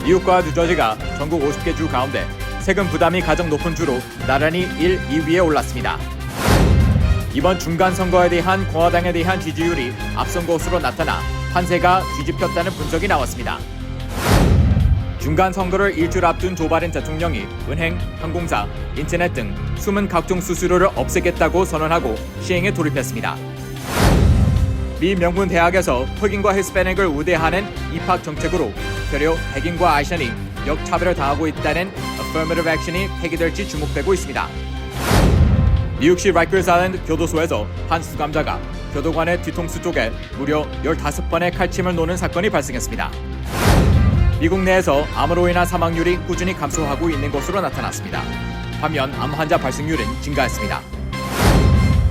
뉴욕과 뉴저지가 전국 50개 주 가운데 세금 부담이 가장 높은 주로 나란히 1, 2위에 올랐습니다. 이번 중간 선거에 대한 공화당에 대한 지지율이 앞선 것으로 나타나 판세가 뒤집혔다는 분석이 나왔습니다. 중간 선거를 일주일 앞둔 조 바이든 대통령이 은행, 항공사, 인터넷 등 숨은 각종 수수료를 없애겠다고 선언하고 시행에 돌입했습니다. 미 명문 대학에서 흑인과 히스패닉을 우대하는 입학 정책으로 되려 백인과 아시안이 역차별을 당하고 있다는 Affirmative Action이 폐기될지 주목되고 있습니다. 뉴욕시 라이커스 아일랜드 교도소에서 한 수감자가 교도관의 뒤통수 쪽에 무려 15번의 칼침을 놓는 사건이 발생했습니다. 미국 내에서 암으로 인한 사망률이 꾸준히 감소하고 있는 것으로 나타났습니다. 반면 암 환자 발생률은 증가했습니다.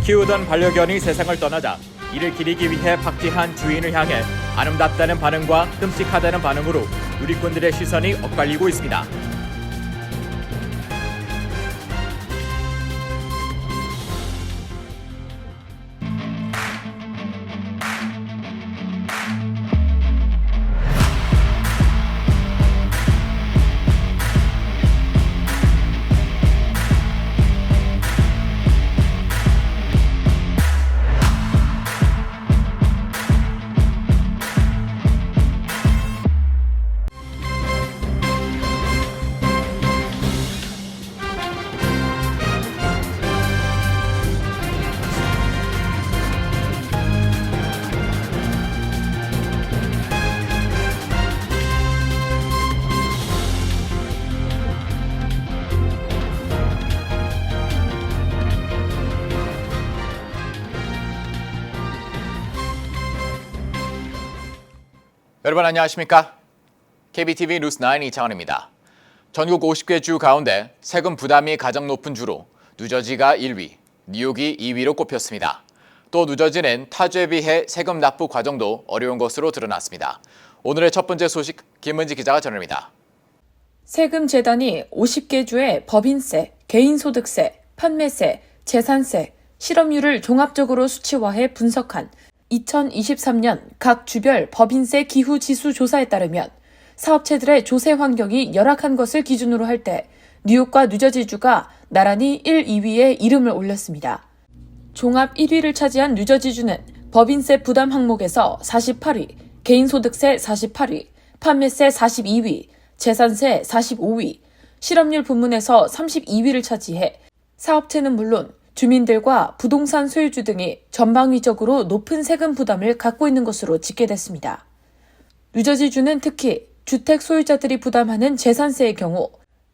키우던 반려견이 세상을 떠나자 이를 기리기 위해 박제한 주인을 향해 아름답다는 반응과 끔찍하다는 반응으로 누리꾼들의 시선이 엇갈리고 있습니다. 여러분 안녕하십니까? KBTV 뉴스9 이창원입니다. 전국 50개 주 가운데 세금 부담이 가장 높은 주로 뉴저지가 1위, 뉴욕이 2위로 꼽혔습니다. 또 뉴저지는 타주에 비해 세금 납부 과정도 어려운 것으로 드러났습니다. 오늘의 첫 번째 소식 김은지 기자가 전합니다. 세금재단이 50개 주의 법인세, 개인소득세, 판매세, 재산세, 실업률을 종합적으로 수치화해 분석한 2023년 각 주별 법인세 기후 지수 조사에 따르면 사업체들의 조세 환경이 열악한 것을 기준으로 할 때 뉴욕과 뉴저지주가 나란히 1, 2위에 이름을 올렸습니다. 종합 1위를 차지한 뉴저지주는 법인세 부담 항목에서 48위, 개인소득세 48위, 판매세 42위, 재산세 45위, 실업률 부문에서 32위를 차지해 사업체는 물론 주민들과 부동산 소유주 등이 전방위적으로 높은 세금 부담을 갖고 있는 것으로 집계됐습니다. 뉴저지주는 특히 주택 소유자들이 부담하는 재산세의 경우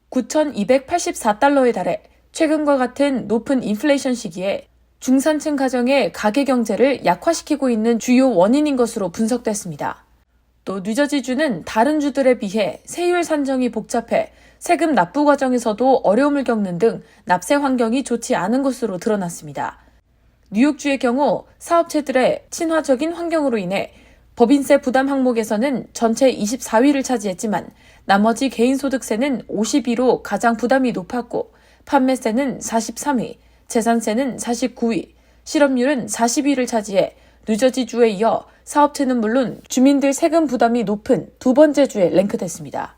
9,284달러에 달해 최근과 같은 높은 인플레이션 시기에 중산층 가정의 가계 경제를 약화시키고 있는 주요 원인인 것으로 분석됐습니다. 또 뉴저지주는 다른 주들에 비해 세율 산정이 복잡해 세금 납부 과정에서도 어려움을 겪는 등 납세 환경이 좋지 않은 것으로 드러났습니다. 뉴욕주의 경우 사업체들의 친화적인 환경으로 인해 법인세 부담 항목에서는 전체 24위를 차지했지만 나머지 개인소득세는 50위로 가장 부담이 높았고 판매세는 43위, 재산세는 49위, 실업률은 40위를 차지해 뉴저지주에 이어 사업체는 물론 주민들 세금 부담이 높은 두 번째 주에 랭크됐습니다.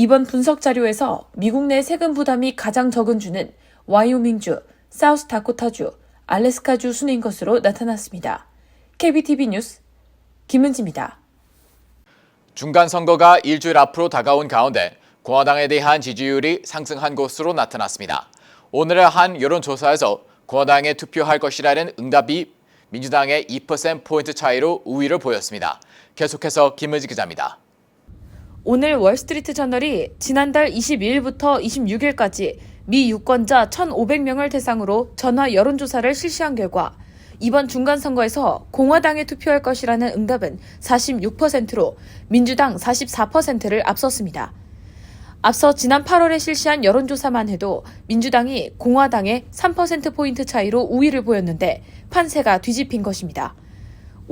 이번 분석 자료에서 미국 내 세금 부담이 가장 적은 주는 와이오밍주, 사우스다코타주, 알래스카주 순인 것으로 나타났습니다. KBTV 뉴스 김은지입니다. 중간 선거가 일주일 앞으로 다가온 가운데 공화당에 대한 지지율이 상승한 것으로 나타났습니다. 오늘의 한 여론조사에서 공화당에 투표할 것이라는 응답이 민주당의 2%포인트 차이로 우위를 보였습니다. 계속해서 김은지 기자입니다. 오늘 월스트리트 저널이 지난달 22일부터 26일까지 미 유권자 1,500명을 대상으로 전화 여론조사를 실시한 결과 이번 중간선거에서 공화당에 투표할 것이라는 응답은 46%로 민주당 44%를 앞섰습니다. 앞서 지난 8월에 실시한 여론조사만 해도 민주당이 공화당의 3%포인트 차이로 우위를 보였는데 판세가 뒤집힌 것입니다.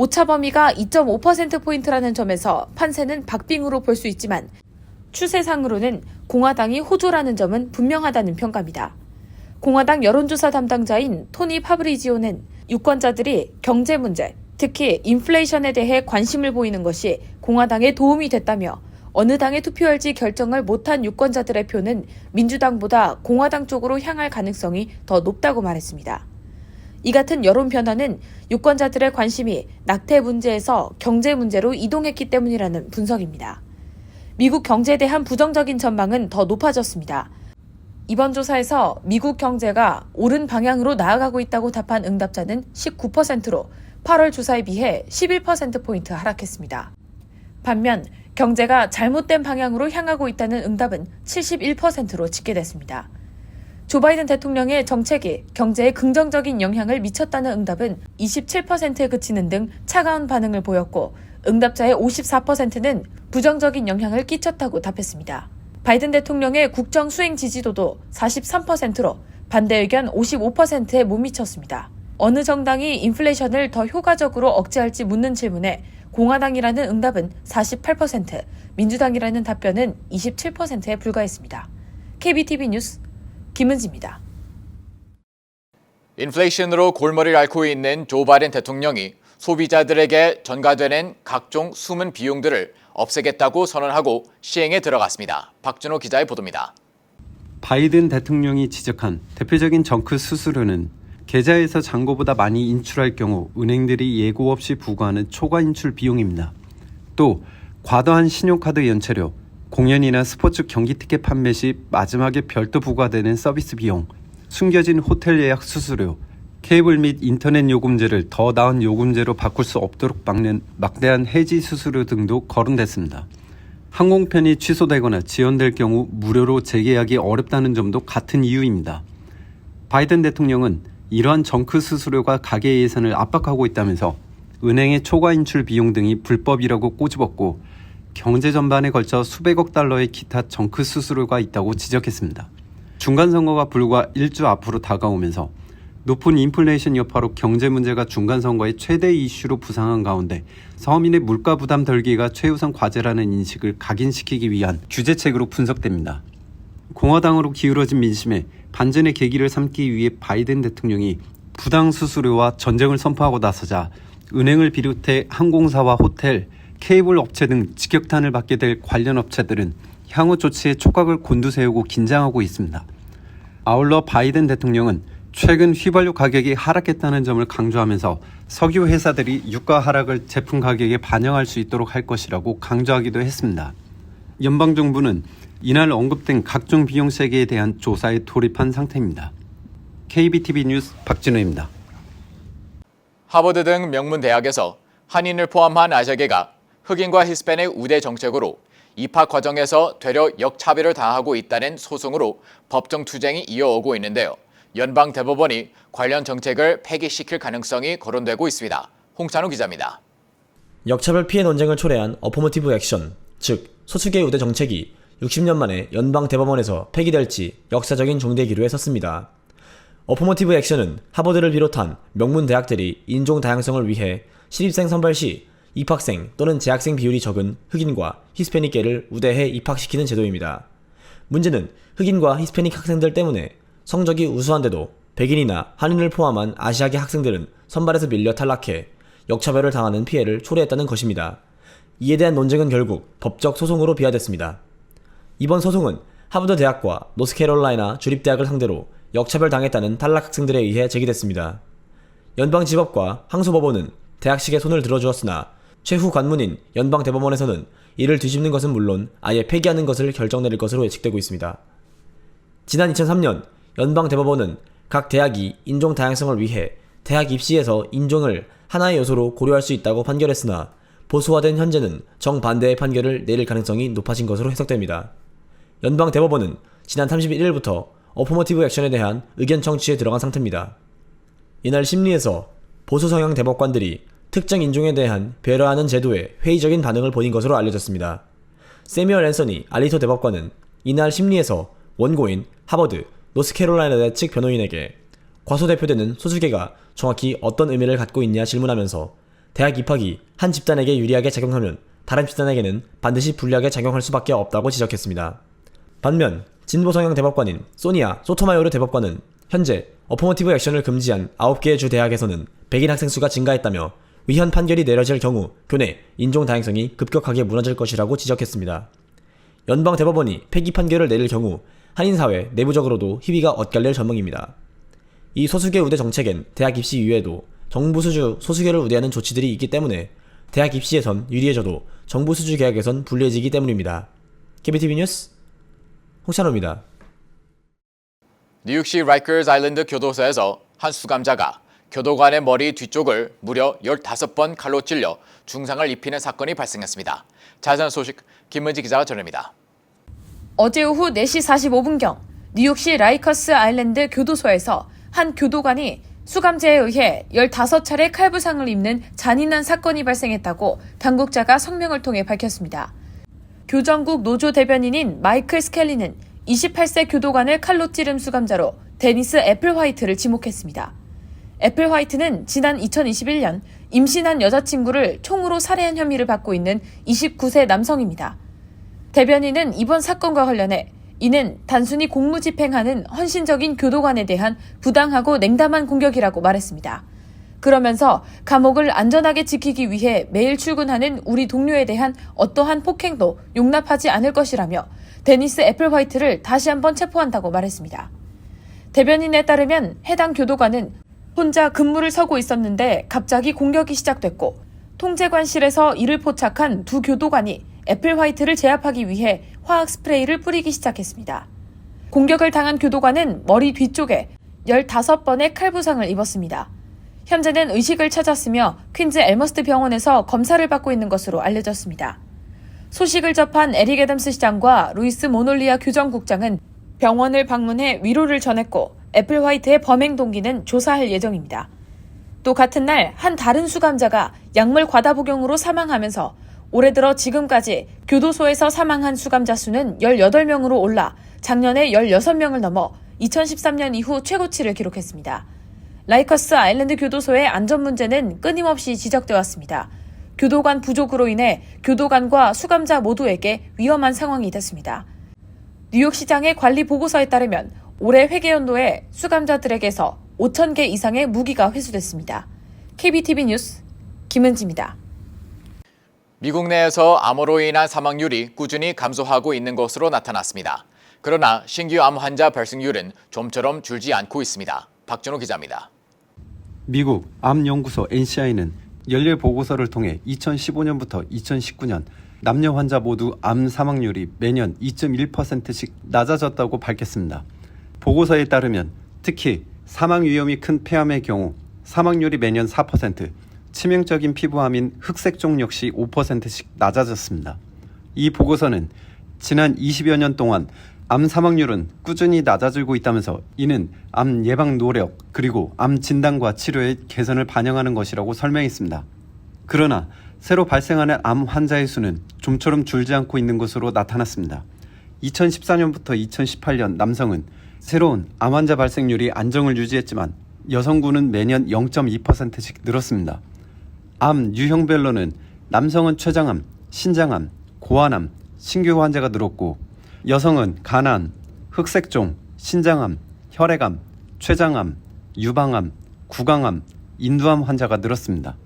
오차 범위가 2.5%포인트라는 점에서 판세는 박빙으로 볼 수 있지만 추세상으로는 공화당이 호조라는 점은 분명하다는 평가입니다. 공화당 여론조사 담당자인 토니 파브리지오는 유권자들이 경제 문제, 특히 인플레이션에 대해 관심을 보이는 것이 공화당에 도움이 됐다며 어느 당에 투표할지 결정을 못한 유권자들의 표는 민주당보다 공화당 쪽으로 향할 가능성이 더 높다고 말했습니다. 이 같은 여론 변화는 유권자들의 관심이 낙태 문제에서 경제 문제로 이동했기 때문이라는 분석입니다. 미국 경제에 대한 부정적인 전망은 더 높아졌습니다. 이번 조사에서 미국 경제가 옳은 방향으로 나아가고 있다고 답한 응답자는 19%로 8월 조사에 비해 11%포인트 하락했습니다. 반면 경제가 잘못된 방향으로 향하고 있다는 응답은 71%로 집계됐습니다. 조 바이든 대통령의 정책이 경제에 긍정적인 영향을 미쳤다는 응답은 27%에 그치는 등 차가운 반응을 보였고 응답자의 54%는 부정적인 영향을 끼쳤다고 답했습니다. 바이든 대통령의 국정 수행 지지도도 43%로 반대 의견 55%에 못 미쳤습니다. 어느 정당이 인플레이션을 더 효과적으로 억제할지 묻는 질문에 공화당이라는 응답은 48%, 민주당이라는 답변은 27%에 불과했습니다. KBTV 뉴스 김은지입니다. 인플레이션으로 골머리를 앓고 있는 조 바이든 대통령이 소비자들에게 전가되는 각종 숨은 비용들을 없애겠다고 선언하고 시행에 들어갔습니다. 박준호 기자의 보도입니다. 바이든 대통령이 지적한 대표적인 정크 수수료는 계좌에서 잔고보다 많이 인출할 경우 은행들이 예고 없이 부과하는 초과 인출 비용입니다. 또 과도한 신용카드 연체료, 공연이나 스포츠 경기 티켓 판매 시 마지막에 별도 부과되는 서비스 비용, 숨겨진 호텔 예약 수수료, 케이블 및 인터넷 요금제를 더 나은 요금제로 바꿀 수 없도록 막는 막대한 해지 수수료 등도 거론됐습니다. 항공편이 취소되거나 지연될 경우 무료로 재계약이 어렵다는 점도 같은 이유입니다. 바이든 대통령은 이러한 정크 수수료가 가계 예산을 압박하고 있다면서 은행의 초과 인출 비용 등이 불법이라고 꼬집었고 경제 전반에 걸쳐 수백억 달러의 기타 정크 수수료가 있다고 지적했습니다. 중간선거가 불과 1주 앞으로 다가오면서 높은 인플레이션 여파로 경제 문제가 중간선거의 최대 이슈로 부상한 가운데 서민의 물가 부담 덜기가 최우선 과제라는 인식을 각인시키기 위한 규제책으로 분석됩니다. 공화당으로 기울어진 민심에 반전의 계기를 삼기 위해 바이든 대통령이 부당 수수료와 전쟁을 선포하고 나서자 은행을 비롯해 항공사와 호텔, 케이블 업체 등 직격탄을 받게 될 관련 업체들은 향후 조치에 촉각을 곤두세우고 긴장하고 있습니다. 아울러 바이든 대통령은 최근 휘발유 가격이 하락했다는 점을 강조하면서 석유 회사들이 유가 하락을 제품 가격에 반영할 수 있도록 할 것이라고 강조하기도 했습니다. 연방정부는 이날 언급된 각종 비용 세계에 대한 조사에 돌입한 상태입니다. KBTV 뉴스 박진우입니다. 하버드 등 명문 대학에서 한인을 포함한 아시아계가 흑인과 히스패닉 우대 정책으로 입학 과정에서 되려 역차별을 당하고 있다는 소송으로 법정 투쟁이 이어오고 있는데요. 연방 대법원이 관련 정책을 폐기시킬 가능성이 거론되고 있습니다. 홍찬우 기자입니다. 역차별 피해 논쟁을 초래한 어포머티브 액션, 즉 소수계 우대 정책이 60년 만에 연방 대법원에서 폐기될지 역사적인 종대기로에 섰습니다. 어포머티브 액션은 하버드를 비롯한 명문 대학들이 인종 다양성을 위해 신입생 선발 시 입학생 또는 재학생 비율이 적은 흑인과 히스패닉계를 우대해 입학시키는 제도입니다. 문제는 흑인과 히스패닉 학생들 때문에 성적이 우수한데도 백인이나 한인을 포함한 아시아계 학생들은 선발에서 밀려 탈락해 역차별을 당하는 피해를 초래했다는 것입니다. 이에 대한 논쟁은 결국 법적 소송으로 비화됐습니다. 이번 소송은 하버드 대학과 노스캐롤라이나 주립대학을 상대로 역차별 당했다는 탈락 학생들에 의해 제기됐습니다. 연방지법과 항소법원은 대학식에 손을 들어주었으나 최후 관문인 연방대법원에서는 이를 뒤집는 것은 물론 아예 폐기하는 것을 결정 내릴 것으로 예측되고 있습니다. 지난 2003년 연방대법원은 각 대학이 인종 다양성을 위해 대학 입시에서 인종을 하나의 요소로 고려할 수 있다고 판결했으나 보수화된 현재는 정반대의 판결을 내릴 가능성이 높아진 것으로 해석됩니다. 연방대법원은 지난 31일부터 어포머티브 액션에 대한 의견 청취에 들어간 상태입니다. 이날 심리에서 보수 성향 대법관들이 특정 인종에 대한 배려하는 제도에 회의적인 반응을 보인 것으로 알려졌습니다. 세뮤얼 앤서니 알리토 대법관은 이날 심리에서 원고인 하버드, 노스캐롤라이나대 측 변호인에게 과소대표되는 소수계가 정확히 어떤 의미를 갖고 있냐 질문하면서 대학 입학이 한 집단에게 유리하게 작용하면 다른 집단에게는 반드시 불리하게 작용할 수밖에 없다고 지적했습니다. 반면 진보 성향 대법관인 소니아 소토마요르 대법관은 현재 어포머티브 액션을 금지한 9개의 주 대학에서는 백인 학생 수가 증가했다며 위헌 판결이 내려질 경우 교내 인종 다양성이 급격하게 무너질 것이라고 지적했습니다. 연방대법원이 폐기 판결을 내릴 경우 한인사회 내부적으로도 희비가 엇갈릴 전망입니다. 이 소수계 우대 정책엔 대학 입시 이외에도 정부 수주 소수계를 우대하는 조치들이 있기 때문에 대학 입시에선 유리해져도 정부 수주 계약에선 불리해지기 때문입니다. KBTV 뉴스 홍찬호입니다. 뉴욕시 라이커스 아일랜드 교도소에서 한 수감자가 교도관의 머리 뒤쪽을 무려 15번 칼로 찔려 중상을 입히는 사건이 발생했습니다. 자세한 소식 김은지 기자가 전합니다. 어제 오후 4시 45분경 뉴욕시 라이커스 아일랜드 교도소에서 한 교도관이 수감자에 의해 15차례 칼부상을 입는 잔인한 사건이 발생했다고 당국자가 성명을 통해 밝혔습니다. 교정국 노조 대변인인 마이클 스켈리는 28세 교도관을 칼로 찌른 수감자로 데니스 애플화이트를 지목했습니다. 애플화이트는 지난 2021년 임신한 여자친구를 총으로 살해한 혐의를 받고 있는 29세 남성입니다. 대변인은 이번 사건과 관련해 이는 단순히 공무집행하는 헌신적인 교도관에 대한 부당하고 냉담한 공격이라고 말했습니다. 그러면서 감옥을 안전하게 지키기 위해 매일 출근하는 우리 동료에 대한 어떠한 폭행도 용납하지 않을 것이라며 데니스 애플화이트를 다시 한번 체포한다고 말했습니다. 대변인에 따르면 해당 교도관은 혼자 근무를 서고 있었는데 갑자기 공격이 시작됐고 통제관실에서 이를 포착한 두 교도관이 애플화이트를 제압하기 위해 화학 스프레이를 뿌리기 시작했습니다. 공격을 당한 교도관은 머리 뒤쪽에 15번의 칼부상을 입었습니다. 현재는 의식을 찾았으며 퀸즈 엘머스트 병원에서 검사를 받고 있는 것으로 알려졌습니다. 소식을 접한 에릭 애덤스 시장과 루이스 모놀리아 교정국장은 병원을 방문해 위로를 전했고 애플화이트의 범행 동기는 조사할 예정입니다. 또 같은 날 한 다른 수감자가 약물 과다 복용으로 사망하면서 올해 들어 지금까지 교도소에서 사망한 수감자 수는 18명으로 올라 작년에 16명을 넘어 2013년 이후 최고치를 기록했습니다. 라이커스 아일랜드 교도소의 안전 문제는 끊임없이 지적되어 왔습니다. 교도관 부족으로 인해 교도관과 수감자 모두에게 위험한 상황이 됐습니다. 뉴욕시장의 관리 보고서에 따르면 올해 회계연도에 수감자들에게서 5,000개 이상의 무기가 회수됐습니다. KBTV 뉴스 김은지입니다. 미국 내에서 암으로 인한 사망률이 꾸준히 감소하고 있는 것으로 나타났습니다. 그러나 신규 암 환자 발생률은 좀처럼 줄지 않고 있습니다. 박준호 기자입니다. 미국 암연구소 NCI는 연례 보고서를 통해 2015년부터 2019년 남녀 환자 모두 암 사망률이 매년 2.1%씩 낮아졌다고 밝혔습니다. 보고서에 따르면 특히 사망 위험이 큰 폐암의 경우 사망률이 매년 4%, 치명적인 피부암인 흑색종 역시 5%씩 낮아졌습니다. 이 보고서는 지난 20여 년 동안 암 사망률은 꾸준히 낮아지고 있다면서 이는 암 예방 노력 그리고 암 진단과 치료의 개선을 반영하는 것이라고 설명했습니다. 그러나 새로 발생하는 암 환자의 수는 좀처럼 줄지 않고 있는 것으로 나타났습니다. 2014년부터 2018년 남성은 새로운 암 환자 발생률이 안정을 유지했지만 여성군은 매년 0.2%씩 늘었습니다. 암 유형별로는 남성은 췌장암, 신장암, 고환암, 신규 환자가 늘었고 여성은 간암, 흑색종, 신장암, 혈액암, 췌장암, 유방암, 구강암, 인두암 환자가 늘었습니다.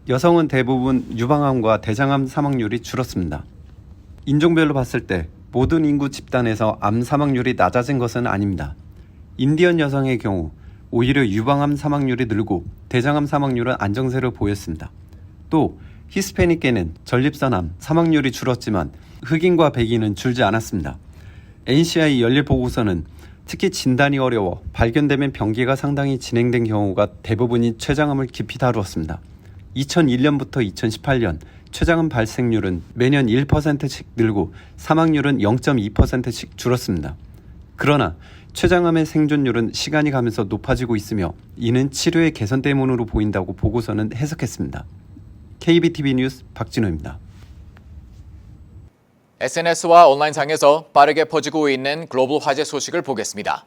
여성은 대부분 유방암과 대장암 사망률이 줄었습니다. 인종별로 봤을 때 모든 인구 집단에서 암 사망률이 낮아진 것은 아닙니다. 인디언 여성의 경우 오히려 유방암 사망률이 늘고 대장암 사망률은 안정세를 보였습니다. 또 히스패닉계는 전립선암 사망률이 줄었지만 흑인과 백인은 줄지 않았습니다. NCI 연례 보고서는 특히 진단이 어려워 발견되면 병기가 상당히 진행된 경우가 대부분이 췌장암을 깊이 다루었습니다. 2001년부터 2018년 췌장암 발생률은 매년 1%씩 늘고 사망률은 0.2%씩 줄었습니다. 그러나 췌장암의 생존율은 시간이 가면서 높아지고 있으며 이는 치료의 개선 때문으로 보인다고 보고서는 해석했습니다. KBTV 뉴스 박진호입니다. SNS와 온라인상에서 빠르게 퍼지고 있는 글로벌 화제 소식을 보겠습니다.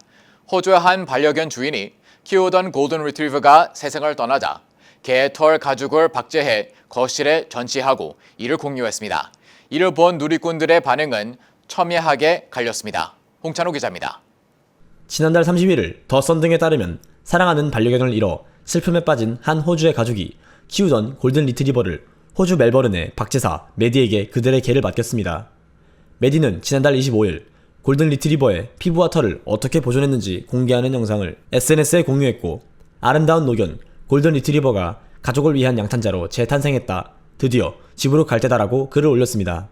호주의 한 반려견 주인이 키우던 골든 리트리버가 세상을 떠나자 개의 털 가죽을 박제해 거실에 전시하고 이를 공유했습니다. 이를 본 누리꾼들의 반응은 첨예하게 갈렸습니다. 홍찬호 기자입니다. 지난달 31일 더 선 등에 따르면 사랑하는 반려견을 잃어 슬픔에 빠진 한 호주의 가족이 키우던 골든 리트리버를 호주 멜버른의 박제사 메디에게 그들의 개를 맡겼습니다. 메디는 지난달 25일 골든 리트리버의 피부와 털을 어떻게 보존했는지 공개하는 영상을 SNS에 공유했고, 아름다운 노견 골든 리트리버가 가족을 위한 양탄자로 재탄생했다. 드디어 집으로 갈 때다라고 글을 올렸습니다.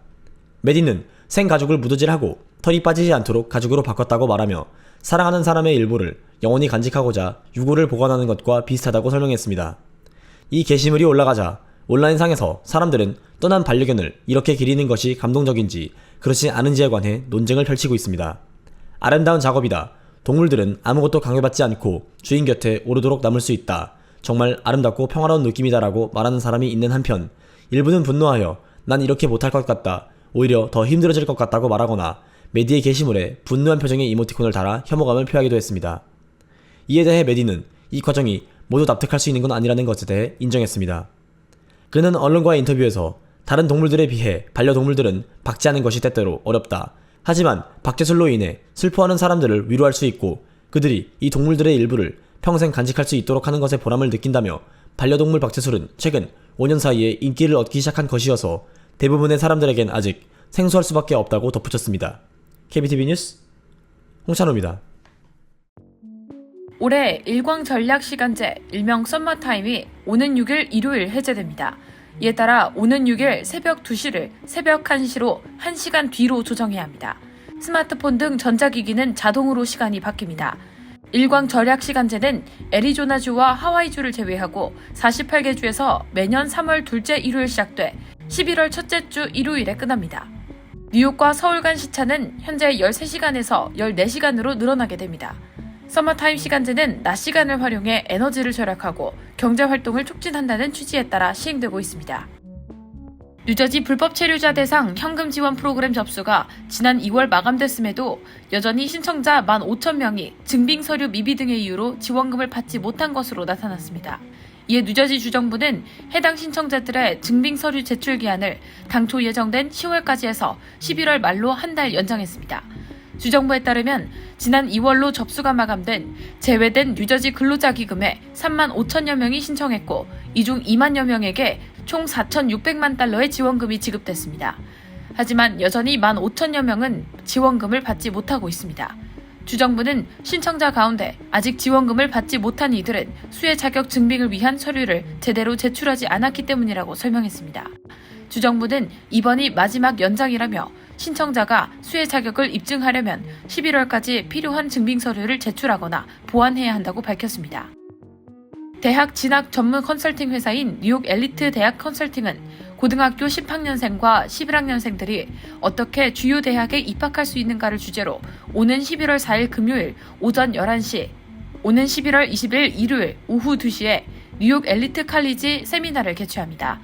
메디는 생가죽을 무드질하고 털이 빠지지 않도록 가죽으로 바꿨다고 말하며 사랑하는 사람의 일부를 영원히 간직하고자 유골을 보관하는 것과 비슷하다고 설명했습니다. 이 게시물이 올라가자 온라인상에서 사람들은 떠난 반려견을 이렇게 기리는 것이 감동적인지 그렇지 않은지에 관해 논쟁을 펼치고 있습니다. 아름다운 작업이다. 동물들은 아무것도 강요받지 않고 주인 곁에 오르도록 남을 수 있다. 정말 아름답고 평화로운 느낌이다라고 말하는 사람이 있는 한편, 일부는 분노하여 난 이렇게 못할 것 같다. 오히려 더 힘들어질 것 같다고 말하거나 메디의 게시물에 분노한 표정의 이모티콘을 달아 혐오감을 표하기도 했습니다. 이에 대해 메디는 이 과정이 모두 납득할 수 있는 건 아니라는 것에 대해 인정했습니다. 그는 언론과의 인터뷰에서 다른 동물들에 비해 반려동물들은 박제하는 것이 때때로 어렵다. 하지만 박제술로 인해 슬퍼하는 사람들을 위로할 수 있고 그들이 이 동물들의 일부를 평생 간직할 수 있도록 하는 것에 보람을 느낀다며, 반려동물 박제술은 최근 5년 사이에 인기를 얻기 시작한 것이어서 대부분의 사람들에겐 아직 생소할 수밖에 없다고 덧붙였습니다. KBTV 뉴스 홍찬호입니다. 올해 일광전략시간제 일명 썸머타임이 오는 6일 일요일 해제됩니다. 이에 따라 오는 6일 새벽 2시를 새벽 1시로 1시간 뒤로 조정해야 합니다. 스마트폰 등 전자기기는 자동으로 시간이 바뀝니다. 일광전략시간제는 애리조나주와 하와이주를 제외하고 48개 주에서 매년 3월 둘째 일요일 시작돼 11월 첫째 주 일요일에 끝납니다. 뉴욕과 서울 간 시차는 현재 13시간에서 14시간으로 늘어나게 됩니다. 서머타임 시간제는 낮 시간을 활용해 에너지를 절약하고 경제활동을 촉진한다는 취지에 따라 시행되고 있습니다. 뉴저지 불법 체류자 대상 현금 지원 프로그램 접수가 지난 2월 마감됐음에도 여전히 신청자 15,000명이 증빙 서류 미비 등의 이유로 지원금을 받지 못한 것으로 나타났습니다. 이에 뉴저지 주정부는 해당 신청자들의 증빙 서류 제출 기한을 당초 예정된 10월까지 해서 11월 말로 한 달 연장했습니다. 주정부에 따르면 지난 2월로 접수가 마감된 제외된 뉴저지 근로자 기금에 3만 5천여 명이 신청했고, 이 중 2만여 명에게 총 4,600만 달러의 지원금이 지급됐습니다. 하지만 여전히 1만 5천여 명은 지원금을 받지 못하고 있습니다. 주정부는 신청자 가운데 아직 지원금을 받지 못한 이들은 수혜 자격 증빙을 위한 서류를 제대로 제출하지 않았기 때문이라고 설명했습니다. 주정부는 이번이 마지막 연장이라며 신청자가 수혜 자격을 입증하려면 11월까지 필요한 증빙 서류를 제출하거나 보완해야 한다고 밝혔습니다. 대학 진학 전문 컨설팅 회사인 뉴욕 엘리트 대학 컨설팅은 고등학교 10학년생과 11학년생들이 어떻게 주요 대학에 입학할 수 있는가를 주제로 오는 11월 4일 금요일 오전 11시, 오는 11월 20일 일요일 오후 2시에 뉴욕 엘리트 칼리지 세미나를 개최합니다.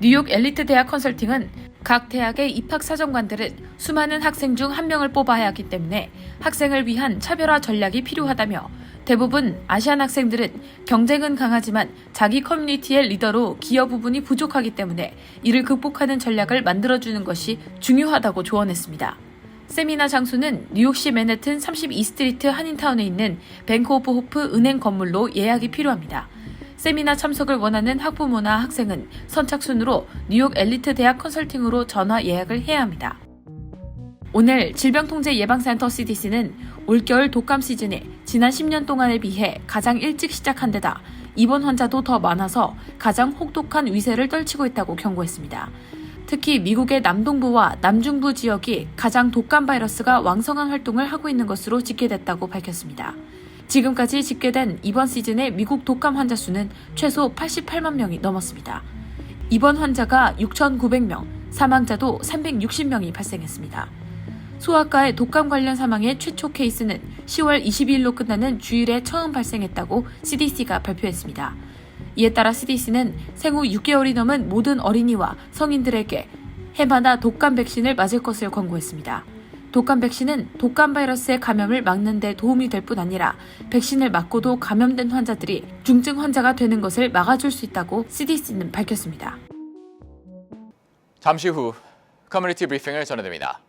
뉴욕 엘리트 대학 컨설팅은 각 대학의 입학 사정관들은 수많은 학생 중 한 명을 뽑아야 하기 때문에 학생을 위한 차별화 전략이 필요하다며, 대부분 아시안 학생들은 경쟁은 강하지만 자기 커뮤니티의 리더로 기여 부분이 부족하기 때문에 이를 극복하는 전략을 만들어주는 것이 중요하다고 조언했습니다. 세미나 장소는 뉴욕시 맨해튼 32스트리트 한인타운에 있는 뱅크 오브 호프 은행 건물로 예약이 필요합니다. 세미나 참석을 원하는 학부모나 학생은 선착순으로 뉴욕 엘리트 대학 컨설팅으로 전화 예약을 해야 합니다. 오늘 질병통제예방센터 CDC는 올겨울 독감 시즌이 지난 10년 동안에 비해 가장 일찍 시작한 데다 입원 환자도 더 많아서 가장 혹독한 위세를 떨치고 있다고 경고했습니다. 특히 미국의 남동부와 남중부 지역이 가장 독감 바이러스가 왕성한 활동을 하고 있는 것으로 집계됐다고 밝혔습니다. 지금까지 집계된 이번 시즌의 미국 독감 환자 수는 최소 88만 명이 넘었습니다. 입원 환자가 6,900명, 사망자도 360명이 발생했습니다. 소아과의 독감 관련 사망의 최초 케이스는 10월 22일로 끝나는 주일에 처음 발생했다고 CDC가 발표했습니다. 이에 따라 CDC는 생후 6개월이 넘은 모든 어린이와 성인들에게 해마다 독감 백신을 맞을 것을 권고했습니다. 독감 백신은 독감 바이러스의 감염을 막는 데 도움이 될 뿐 아니라 백신을 맞고도 감염된 환자들이 중증 환자가 되는 것을 막아줄 수 있다고 CDC는 밝혔습니다. 잠시 후 커뮤니티 브리핑을 전해드립니다.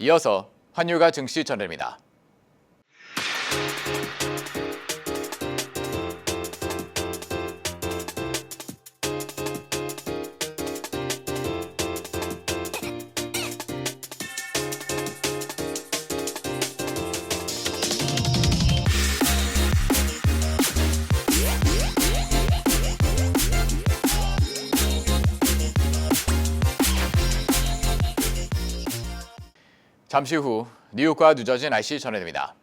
이어서 환율과 증시 전해드립니다. 잠시 후 뉴욕과 뉴저지 날씨 전해드립니다.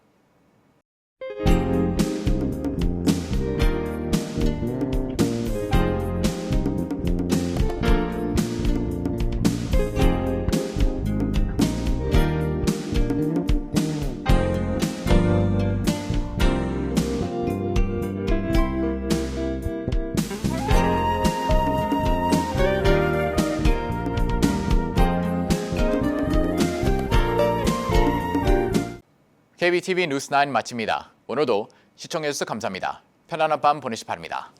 KBTV 뉴스9 마칩니다. 오늘도 시청해주셔서 감사합니다. 편안한 밤 보내시 바랍니다.